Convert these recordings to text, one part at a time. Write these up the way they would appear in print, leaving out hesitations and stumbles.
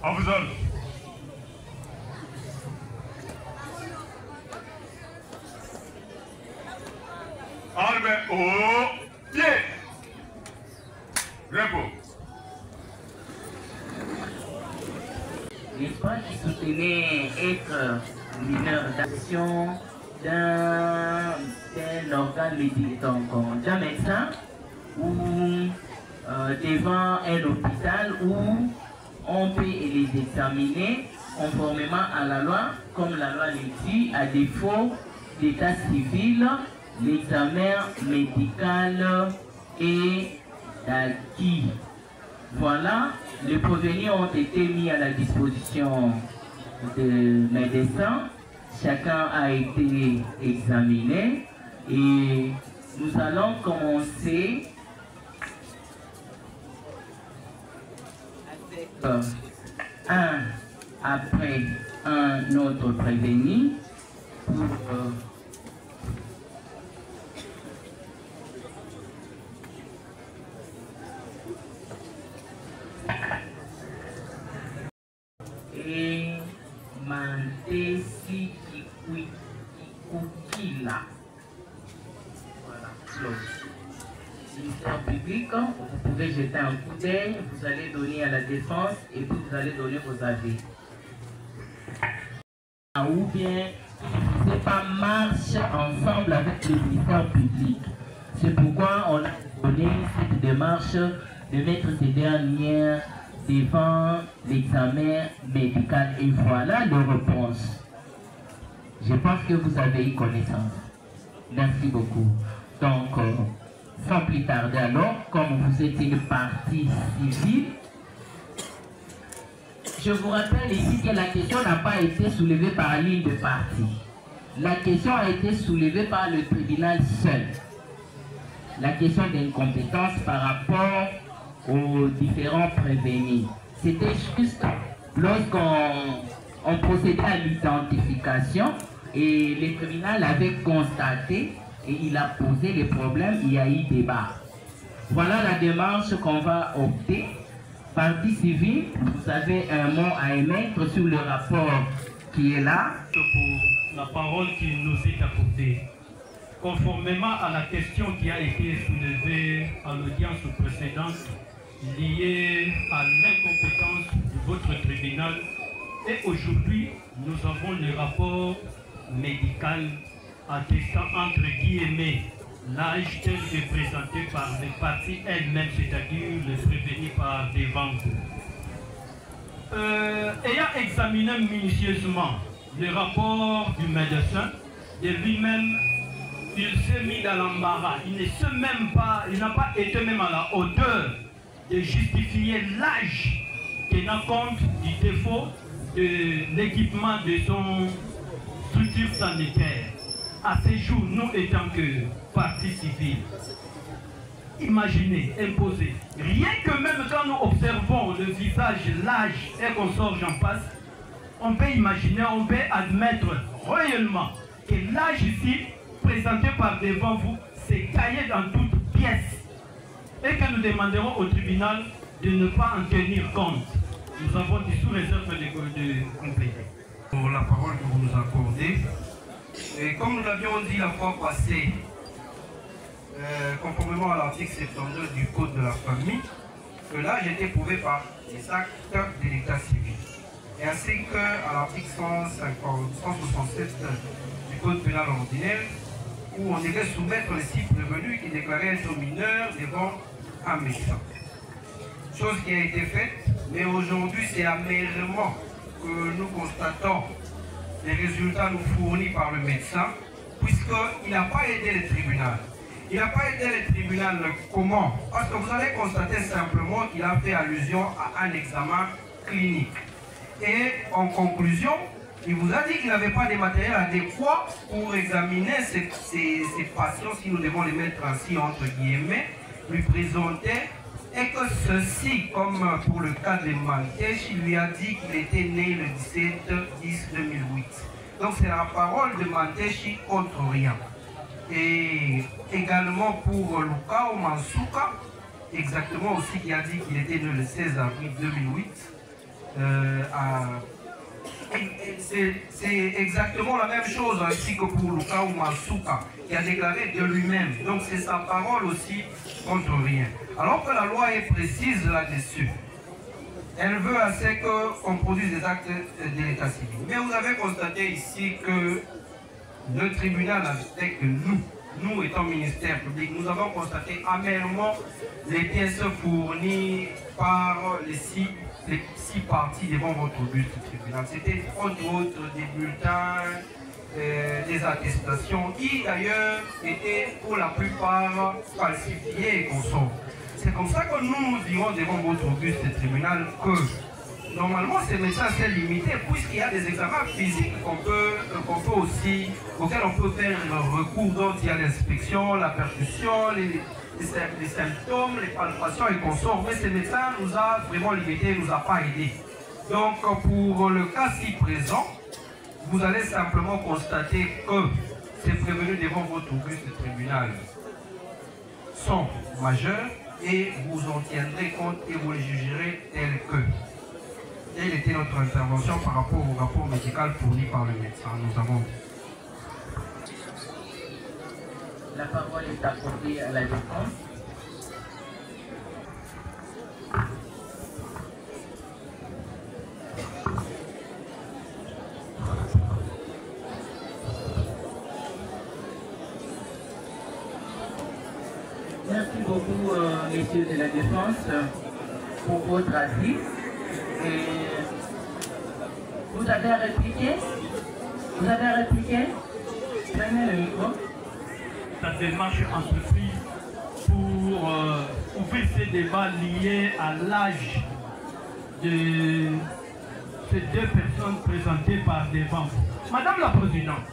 أفضل. Arme au pied. Repos. N'est-ce pas qui soutenait être mineur d'action d'un organe d'un médecin ou devant un hôpital où on peut les examiner conformément à la loi, comme la loi le dit, à défaut d'état civil, l'examen médical est acquis. Voilà, les prévenus ont été mis à la disposition de médecins. Chacun a été examiné et nous allons commencer avec un après un autre prévenu pour et Mandesi Kikukila. Voilà, close. Ministère public, vous pouvez jeter un coup d'œil, vous allez donner à la défense et puis vous allez donner vos avis. Ou bien, c'est pas marche ensemble avec le ministère public. C'est pourquoi on a donné cette démarche de mettre ces dernières devant l'examen médical. Et voilà les réponses. Je pense que vous avez eu connaissance. Merci beaucoup. Donc, sans plus tarder alors, comme vous êtes une partie civile, je vous rappelle ici que la question n'a pas été soulevée par l'une des parties. La question a été soulevée par le tribunal seul. La question d'incompétence par rapport aux différents prévenus. C'était juste lorsqu'on procédait à l'identification et le tribunal avait constaté et il a posé les problèmes, il y a eu débat. Voilà la démarche qu'on va opter. Partie civile, vous avez un mot à émettre sur le rapport qui est là. Pour la parole qui nous est accordée. Conformément à la question qui a été soulevée à l'audience précédente, liée à l'incompétence de votre tribunal, et aujourd'hui, nous avons le rapport médical attestant entre guillemets l'âge tel que présenté par les parties elles-mêmes, c'est-à-dire le prévenu par devant vous. Ayant examiné minutieusement le rapport du médecin, de lui-même, il s'est mis dans l'embarras. Il ne sait même pas, il n'a pas été même à la hauteur de justifier l'âge tenant compte du défaut de l'équipement de son structure sanitaire. À ce jour, nous étant que partie civile, imaginez, imposez. Rien que même quand nous observons le visage, l'âge et qu'on sort j'en passe, on peut imaginer, on peut admettre réellement que l'âge ici, présenté par devant vous, c'est caillé dans toutes pièces. Et que nous demanderons au tribunal de ne pas en tenir compte. Nous avons dit sous réserve de compléter. Pour la parole que vous nous accordez. Et comme nous l'avions dit la fois passée, conformément à l'article 72 du Code de la famille, que l'âge était prouvé par les actes de l'état civil. Et ainsi qu'à l'article 167 du Code pénal ordinaire, où on devait soumettre les six prévenus qui déclaraient être mineurs devant un médecin. Chose qui a été faite, mais aujourd'hui c'est amèrement que nous constatons les résultats nous fournis par le médecin, puisqu'il n'a pas aidé le tribunal. Il n'a pas aidé le tribunal comment? Parce que vous allez constater simplement qu'il a fait allusion à un examen clinique. Et en conclusion, il vous a dit qu'il n'avait pas de matériel adéquat pour examiner ces patients, si nous devons les mettre ainsi entre guillemets, lui présenter, et que ceci, comme pour le cas de Mantesh, il lui a dit qu'il était né le 17-10-2008. Donc c'est la parole de Manteshi contre rien. Et également pour Luka Mansuka, exactement aussi qui a dit qu'il était né le 16 avril 2008. c'est exactement la même chose ainsi que pour Luka Masuka qui a déclaré de lui-même. Donc c'est sa parole aussi contre rien. Alors que la loi est précise là-dessus. Elle veut assez qu'on produise des actes de l'état civil. Mais vous avez constaté ici que le tribunal avec nous étant ministère public, nous avons constaté amèrement les pièces fournies par les six parties devant votre auguste tribunal. C'était entre autres des bulletins, des attestations qui d'ailleurs étaient pour la plupart falsifiées et consorts. C'est comme ça que nous dirons devant votre auguste tribunal que normalement ces médecins c'est limité puisqu'il y a des examens physiques auxquels on peut faire recours, dont il y a l'inspection, la percussion, les symptômes, les palpations et consorts. Mais ces médecins nous a vraiment limité, nous a pas aidé. Donc pour le cas ci présent, vous allez simplement constater que ces prévenus devant votre auguste tribunal sont majeurs et vous en tiendrez compte et vous les jugerez tels que. Telle était notre intervention par rapport au rapport médical fourni par le médecin. Nous avons. La parole est accordée à la défense. Merci beaucoup, messieurs de la défense, pour votre avis. Et vous avez répliqué? Vous avez répliqué? Prenez le micro. Ta démarche entreprise pour ouvrir ces débats liés à l'âge de ces deux personnes présentées par devant vous. Madame la Présidente,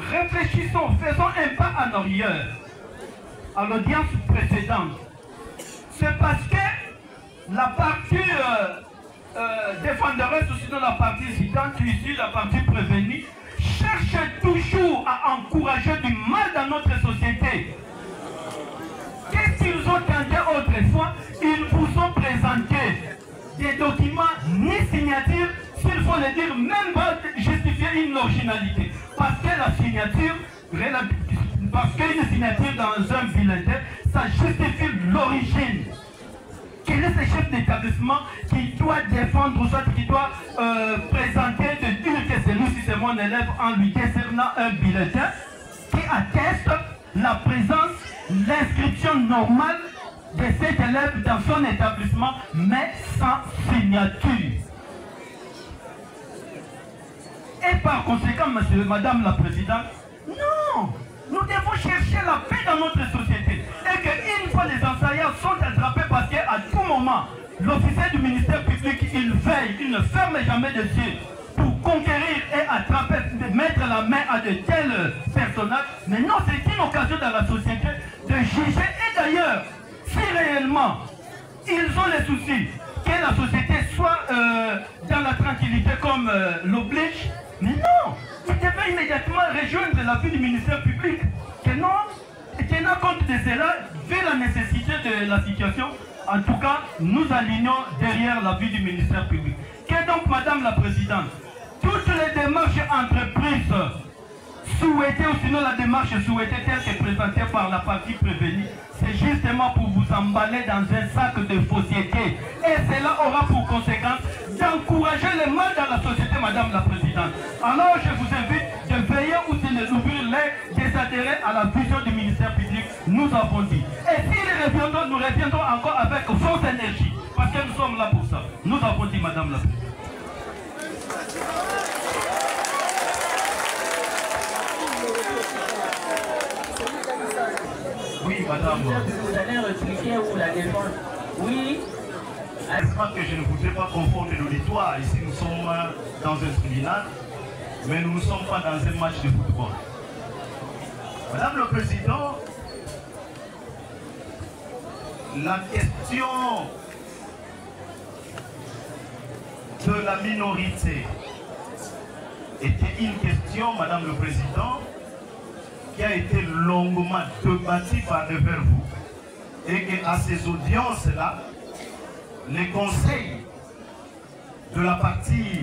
réfléchissons, faisons un pas en arrière à l'audience précédente. C'est parce que la partie défenderesse ou sinon la partie citante, ici la partie prévenue, cherche toujours à encourager du mal dans notre société. Qu'est-ce qu'ils ont tenté autrefois? Ils vous ont présenté des documents ni signature, s'il faut le dire, même pas justifier une originalité. Parce que la signature, parce qu'une signature dans un bulletin, ça justifie l'origine. Quel est ce chef d'établissement qui doit défendre ou soit qui doit présenter, de dire que celui-ci c'est mon élève en lui décernant un bulletin qui atteste la présence, l'inscription normale de cet élève dans son établissement, mais sans signature. Et par conséquent, madame la Présidente, non! Nous devons chercher la paix dans notre société. Et qu'une fois les enseignants sont attrapés parce qu'à tout moment, l'officier du ministère public, il veille, il ne ferme jamais les yeux pour conquérir et attraper, mettre la main à de tels personnages. Mais non, c'est une occasion dans la société de juger. Et d'ailleurs, si réellement ils ont les soucis que la société soit dans la tranquillité comme l'oblige, mais non! Vous devez immédiatement rejoindre l'avis du ministère public. Que non, tenant compte de cela, vu la nécessité de la situation, en tout cas, nous alignons derrière l'avis du ministère public. Que donc, Madame la Présidente, toutes les démarches entreprises souhaitées, ou sinon la démarche souhaitée telle que présentée par la partie prévenue, c'est justement pour vous emballer dans un sac de fausseté. Et cela aura pour conséquence d'encourager le mal dans la société, Madame la Présidente. Alors je vous invite de veiller ou de d'ouvrir les adhérés à la vision du ministère public, nous avons dit. Et si nous reviendrons encore avec force énergie, parce que nous sommes là pour ça. Nous avons dit, Madame la Présidente. Oui, madame. Vous allez répliquer ou la défense? Oui. Je crois que je ne voudrais pas confondre l'auditoire. Ici, nous sommes dans un tribunal, mais nous ne sommes pas dans un match de football. Madame le Président, la question de la minorité était une question, Madame le Président, qui a été longuement débattue par devers vous, et qu'à ces audiences-là, les conseils de la partie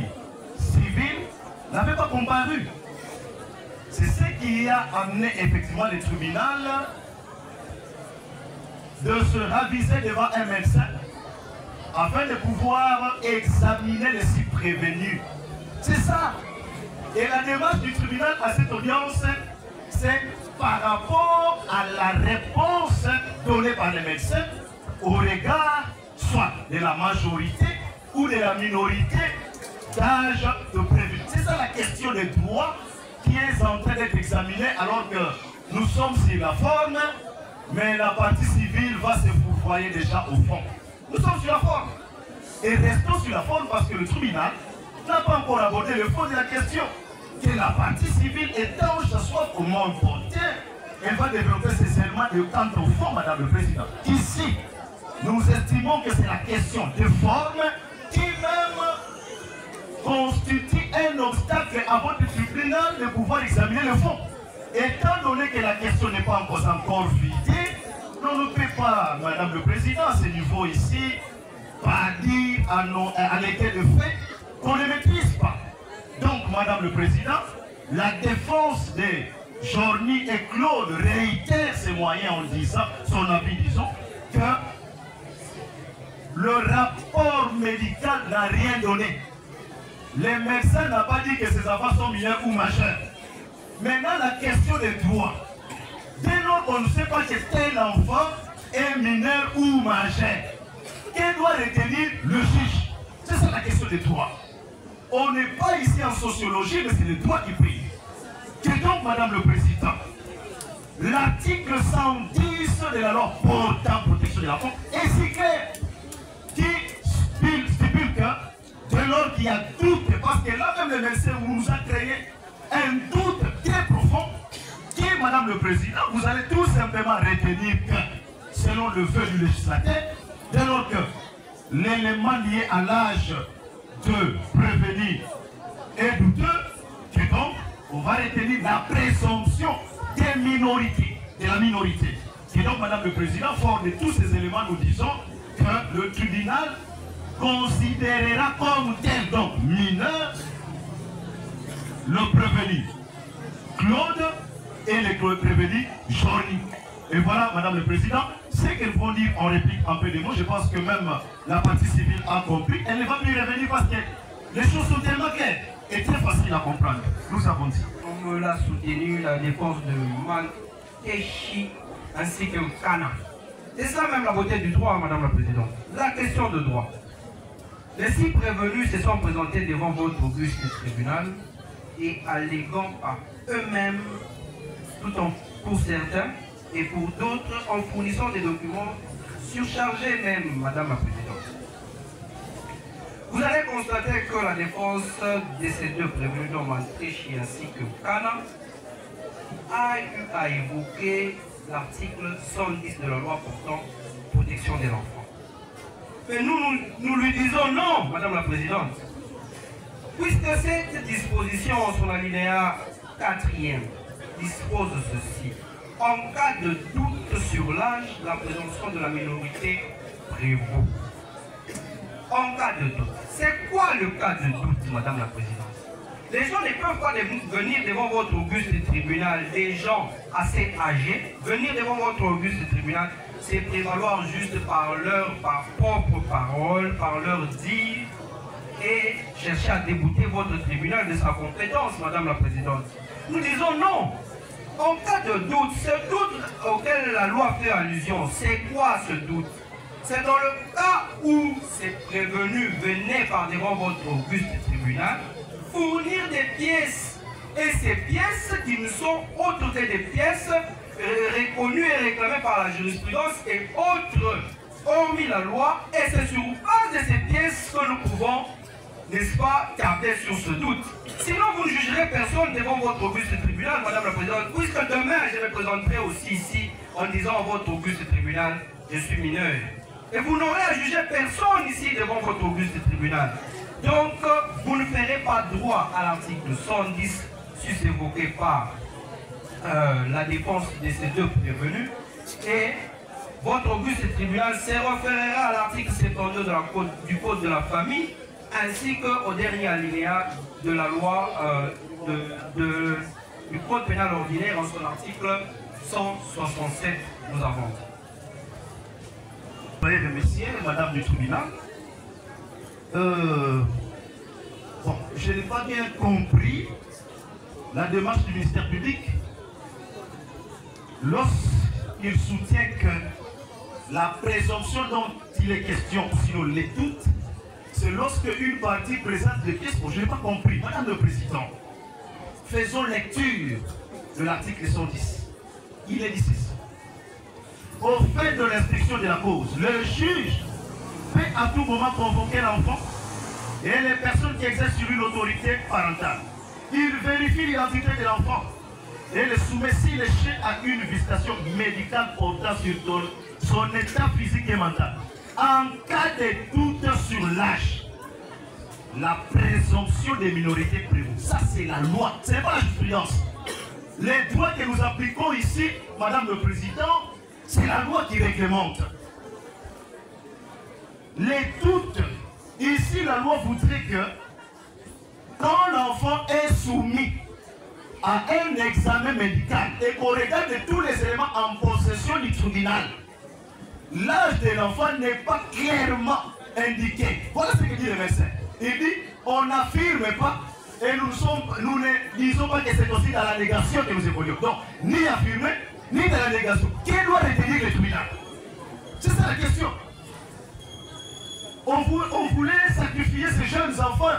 civile n'avait pas comparu. C'est ce qui a amené effectivement le tribunal de se raviser devant un médecin afin de pouvoir examiner les six prévenus. C'est ça. Et la démarche du tribunal à cette audience, c'est par rapport à la réponse donnée par les médecins au regard soit de la majorité ou de la minorité d'âge de prévu. C'est ça la question des droits qui est en train d'être examinée alors que nous sommes sur la forme, mais la partie civile va se fourvoyer déjà au fond. Nous sommes sur la forme. Et restons sur la forme parce que le tribunal n'a pas encore abordé le fond de la question. Que la partie civile, étant que ce soit comment portée, elle va développer ses éléments de quant au fond, Madame le Président. Ici, nous estimons que c'est la question de forme qui même constitue un obstacle à votre tribunal de pouvoir examiner le fond. Étant donné que la question n'est pas encore vidée, on ne peut pas, Madame le Président, à ce niveau ici, pas dire à l'état de fait qu'on ne maîtrise pas. Donc, Madame le Président, la défense de Jorny et Claude réitère ses moyens en disant, son avis, disons, que le rapport médical n'a rien donné. Les médecins n'ont pas dit que ces enfants sont mineurs ou majeurs. Maintenant, la question des droits. Dès lors qu'on ne sait pas que tel enfant est mineur ou majeur, qu'est doit retenir le juge? C'est ça la question des droits. On n'est pas ici en sociologie, mais c'est le droit qui prime. Que donc, Madame le Président, l'article 110 de la loi portant protection de l'enfant est si clair qui stipule que dès lors qu'il y a doute, parce que là même le médecin vous nous a créé un doute très profond, qui, Madame le Président, vous allez tout simplement retenir que, selon le vœu du législateur, dès lors que l'élément lié à l'âge de prévenir est douteux, que donc on va retenir la présomption des minorités, de la minorité. Et donc, Madame le Président, fort de tous ces éléments, nous disons que le tribunal considérera comme tel, donc mineur, le prévenu Claude et le prévenu Jorny. Et voilà, Madame le Président, ce qu'elles vont dire en réplique un peu de mots, je pense que même la partie civile a compris. Elle ne va plus revenir parce que les choses sont tellement claires et très faciles à comprendre. Nous avons dit. On l'a soutenu la défense de Mantechi ainsi que Kana. C'est ça même la beauté du droit, Madame la Présidente. La question de droit. Les six prévenus se sont présentés devant votre auguste tribunal et alléguant à eux-mêmes, tout en pour certains, et pour d'autres en fournissant des documents surchargés même, Madame la Présidente. Vous allez constater que la défense de ces deux prévenus, dont Mantechi ainsi que Kana, a eu à évoquer l'article 110 de la loi portant protection de l'enfant. Mais nous lui disons non, Madame la Présidente, puisque cette disposition, son alinéa 4e, dispose ceci. En cas de doute sur l'âge, la présomption de la minorité prévaut. En cas de doute. C'est quoi le cas de doute, Madame la Présidente? Les gens ne peuvent pas venir devant votre auguste tribunal, des gens assez âgés, venir devant votre auguste tribunal, c'est prévaloir juste par leur propre parole, par leur dire, et chercher à débouter votre tribunal de sa compétence, Madame la Présidente. Nous disons non. En cas de doute, ce doute auquel la loi fait allusion, c'est quoi ce doute? C'est dans le cas où ces prévenus venaient par devant votre auguste tribunal fournir des pièces. Et ces pièces qui ne sont autres que des pièces reconnues et réclamées par la jurisprudence et autres, hormis la loi, et c'est sur base de ces pièces que nous pouvons, n'est-ce pas, tabler sur ce doute. Sinon, vous ne jugerez personne devant votre auguste tribunal, Madame la Présidente, puisque demain, je me présenterai aussi ici en disant à votre auguste tribunal, je suis mineur. Et vous n'aurez à juger personne ici devant votre auguste tribunal. Donc, vous ne ferez pas droit à l'article 110, évoqué par la défense de ces deux prévenus, et votre auguste tribunal se référera à l'article 72 du Code de la famille, ainsi qu'au dernier alinéa de la loi du Code pénal ordinaire en son article 167, nous avons. Veuillez remercier Madame du tribunal. Bon, je n'ai pas bien compris la démarche du ministère public lorsqu'il soutient que la présomption dont il est question, sinon les doutes, c'est lorsque une partie présente des pièces. Bon, je n'ai pas compris. Madame le Président, faisons lecture de l'article 110. Il est dit ceci. Au fait de l'instruction de la cause, le juge peut à tout moment convoquer l'enfant et les personnes qui exercent sur lui l'autorité parentale. Il vérifie l'identité de l'enfant et le soumet s'il est chez à une visitation médicale portant sur son état physique et mental. En cas de doute sur l'âge, la présomption des minorités prévaut. Ça, c'est la loi, ce n'est pas la jurisprudence. Les droits que nous appliquons ici, Madame le Président, c'est la loi qui réglemente. Les doutes, ici la loi voudrait que quand l'enfant est soumis à un examen médical et qu'on regarde tous les éléments en possession du tribunal, l'âge de l'enfant n'est pas clairement indiqué. Voilà ce que dit le médecin. Il dit, on n'affirme pas et nous ne disons pas que c'est aussi dans la négation que nous évoluons. Donc, ni affirmer, ni dans la négation. Qui doit retenir le tribunal? C'est ça la question. On voulait sacrifier ces jeunes enfants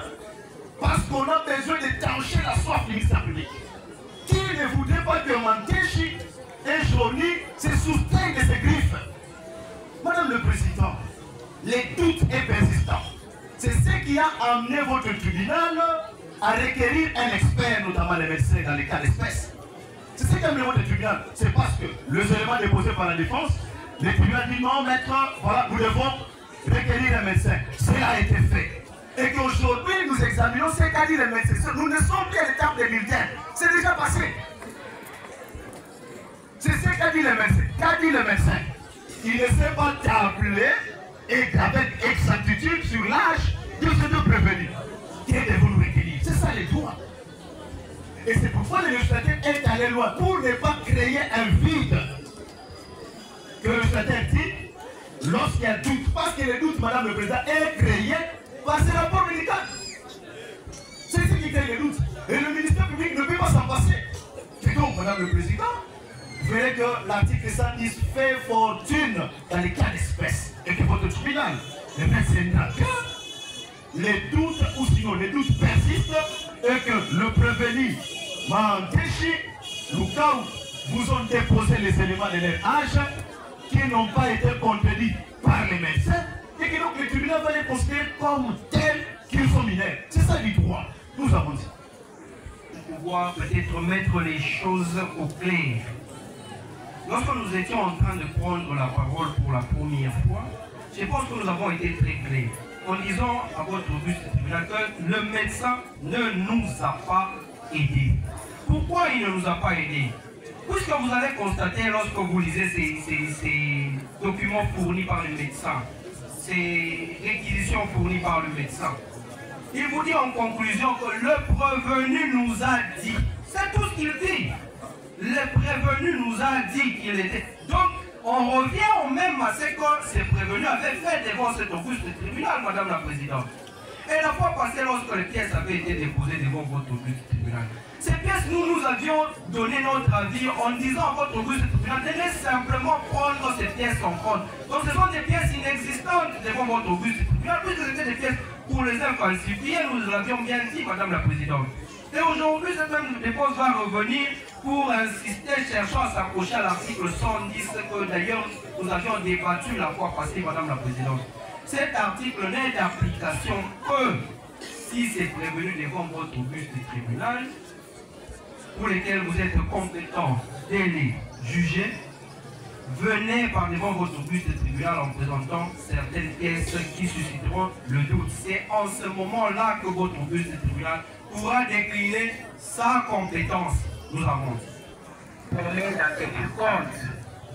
parce qu'on a besoin de trancher la soif du ministère public. Qui ne voudrait pas que Mantechi et Johnny se soustraignent de ces griffes? Madame le Président, les doutes est persistant. C'est ce qui a amené votre tribunal à requérir un expert, notamment les médecins dans les cas d'espèce. C'est ce qui a amené votre tribunal. C'est parce que les éléments déposés par la défense, le tribunal dit non, maître, voilà, nous devons requérir un médecin. Cela a été fait. Et qu'aujourd'hui, nous examinons ce qu'a dit le médecin. Nous ne sommes plus à l'étape des bulletins. C'est déjà passé. C'est ce qu'a dit le médecin. Qu'a dit le médecin? Il ne sait pas tabler et avec exactitude sur l'âge de ce deux prévenus. Qu'est-ce que vous nous retenir? C'est ça les droits. Et c'est pourquoi le législateur est allé loin pour ne pas créer un vide. Que le législateur dit, lorsqu'il y a doute, parce que le doute, Madame le Président, est créé par ce rapport médical. C'est ce qui crée le doute. Et le ministère public ne peut pas s'en passer. Et donc, Madame le Président, vous verrez que l'article 110 fait fortune dans les cas d'espèce. Et que votre tribunal, le médecin les doutes, ou sinon les doutes persistent, et que le prévenu Mantechi, Lukau, vous ont déposé les éléments de leur âge qui n'ont pas été contredits par les médecins, et que donc le tribunal va les considérer comme tels qu'ils sont mineurs. C'est ça du droit. Nous avons dit. Pouvoir peut-être mettre les choses au clair. Lorsque nous étions en train de prendre la parole pour la première fois, je pense que nous avons été très clairs en disant à votre auguste tribunal que le médecin ne nous a pas aidés. Pourquoi il ne nous a pas aidés? Puisque vous allez constater lorsque vous lisez ces documents fournis par le médecin, ces réquisitions fournies par le médecin, il vous dit en conclusion que le prévenu nous a dit. C'est tout ce qu'il dit. Le prévenu nous a dit qu'il était. Donc, on revient au même à ce que ces prévenus avaient fait devant cet auguste tribunal, Madame la Présidente. Et la fois passée, lorsque les pièces avaient été déposées devant votre auguste tribunal, ces pièces, nous avions donné notre avis en disant à votre auguste tribunal de simplement prendre ces pièces en compte. Donc, ce sont des pièces inexistantes devant votre auguste tribunal, puisque c'était des pièces pour les infalsifier, nous l'avions bien dit, Madame la Présidente. Et aujourd'hui, cette même dépense va revenir pour insister, cherchant à s'accrocher à l'article 110, que d'ailleurs nous avions débattu la fois passée, Madame la Présidente. Cet article n'est d'application que si c'est prévenu devant votre auguste tribunal, pour lesquels vous êtes compétents de les juger, venez par devant votre auguste tribunal en présentant certaines pièces qui susciteront le doute. C'est en ce moment-là que votre auguste tribunal pourra décliner sa compétence. Nous avons. Permet d'en tenir compte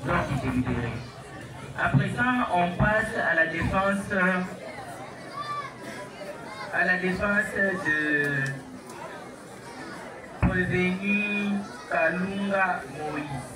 lorsqu'il est libéré. À présent, on passe à la défense à la défense de prévenu Kalunga Moïse.